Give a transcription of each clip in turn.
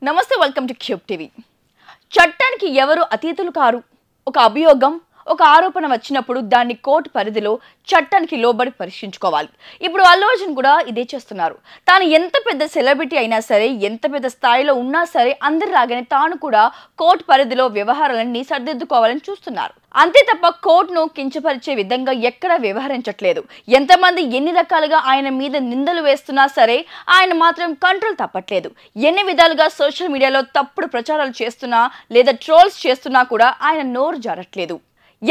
నమస్తే welcome to cube TV. చట్టానికి ఎవరు అతీతులు కారు. ఒక అభియోగం ఒక ఆరోపణ వచ్చినప్పుడు దాన్ని కోర్టు పరిధిలో చట్టానికి లోబడి పరీక్షించుకోవాలి. ఇప్పుడు అల్లు అర్జున్ కూడా ఇదే చేస్తున్నారు. తాను ఎంత పెద్ద సెలబ్రిటీ అయినా సరే, ఎంత పెద్ద స్థాయిలో ఉన్నా సరే అందరిలాగానే తాను కూడా కోర్టు పరిధిలో వ్యవహారాలన్నీ సరిదిద్దుకోవాలని చూస్తున్నారు. అంతే తప్ప కోర్టును కించపరిచే విధంగా ఎక్కడా వ్యవహరించట్లేదు. ఎంతమంది ఎన్ని రకాలుగా ఆయన మీద నిందలు వేస్తున్నా సరే ఆయన మాత్రం కంట్రోల్ తప్పట్లేదు. ఎన్ని విధాలుగా సోషల్ మీడియాలో తప్పుడు ప్రచారాలు చేస్తున్నా లేదా ట్రోల్స్ చేస్తున్నా కూడా ఆయన నోరు జారట్లేదు.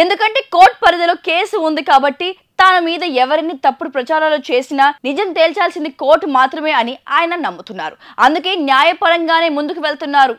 ఎందుకంటే కోర్టు పరిధిలో కేసు ఉంది కాబట్టి తన మీద ఎవరిని తప్పుడు ప్రచారాలు చేసినా నిజం తేల్చాల్సింది కోర్టు మాత్రమే అని ఆయన నమ్ముతున్నారు. అందుకే న్యాయపరంగానే ముందుకు వెళ్తున్నారు.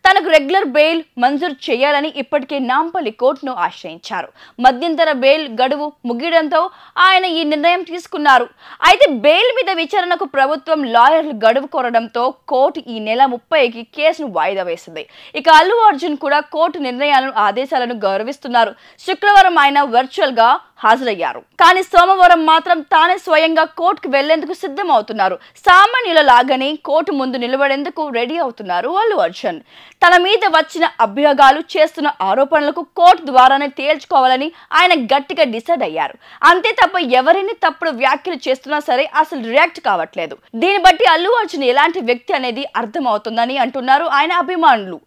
తనకు రెగ్యులర్ బెయిల్ మంజూరు చేయాలని ఇప్పటికే నాంపల్లి కోర్టును ఆశ్రయించారు. మధ్యంతర బెయిల్ గడువు ముగియడంతో ఆయన ఈ నిర్ణయం తీసుకున్నారు. అయితే బెయిల్ మీద విచారణకు ప్రభుత్వం లాయర్లు గడువు కోరడంతో కోర్టు ఈ నెల 30కి కేసును వాయిదా వేసింది. ఇక అల్లు అర్జున్ కూడా కోర్టు నిర్ణయాలను ఆదేశాలను గౌరవిస్తున్నారు. శుక్రవారం ఆయన వర్చువల్ గా హాజరయ్యారు. కానీ సోమవారం మాత్రం తానే స్వయంగా కోర్టుకు వెళ్లేందుకు సిద్ధం అవుతున్నారు. సామాన్యుల లాగానే కోర్టు ముందు నిలబడేందుకు రెడీ అవుతున్నారు అల్లు అర్జున్. తన మీద వచ్చిన అభియోగాలు, చేస్తున్న ఆరోపణలకు కోర్టు ద్వారానే తేల్చుకోవాలని ఆయన గట్టిగా డిసైడ్ అయ్యారు. అంతే తప్ప ఎవరిని తప్పుడు వ్యాఖ్యలు చేస్తున్నా సరే అసలు రియాక్ట్ కావట్లేదు. దీన్ని బట్టి అల్లు అర్జున్ ఎలాంటి వ్యక్తి అనేది అర్థం అవుతుందని అంటున్నారు ఆయన అభిమానులు.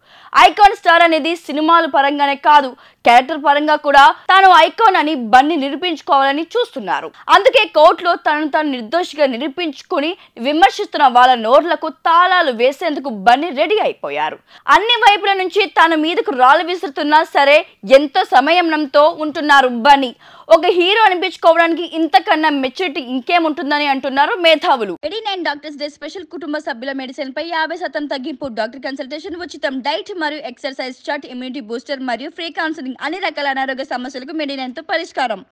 ఐకాన్ స్టార్ అనేది సినిమాల పరంగానే కాదు, క్యారెక్టర్ పరంగా కూడా తాను ఐకాన్ అని బన్నీ నిరూపించుకోవాలని చూస్తున్నారు. అందుకే కోర్టులో తనను తాను నిర్దోషిగా నిరూపించుకుని విమర్శిస్తున్న వాళ్ళ నోర్లకు తాళాలు వేసేందుకు బన్నీ రెడీ అయిపోయారు. అన్ని వైపుల నుంచి తన మీదకు రాళ్ళు విసురుతున్నా సరే ఎంతో సంయమనంతో ఉంటున్నారు బన్నీ. ఒక హీరో అనిపించుకోవడానికి ఇంతకన్నా మెచ్యూరిటీ ఇంకేముంటుందని అంటున్నారు మేధావులు. 89 డాక్టర్స్ డే స్పెషల్ కుటుంబ సభ్యుల మెడిసిన్ పై 50% తగ్గింపు, డాక్టర్ కన్సల్టేషన్ ఉచితం, డైట్ మరియు ఎక్సర్సైజ్ చార్ట్, ఇమ్యూనిటీ బూస్టర్ మరియు ఫ్రీ కౌన్సిలింగ్, అన్ని రకాల అనారోగ్య సమస్యలకు మెడినైన్ తో పరిష్కారం.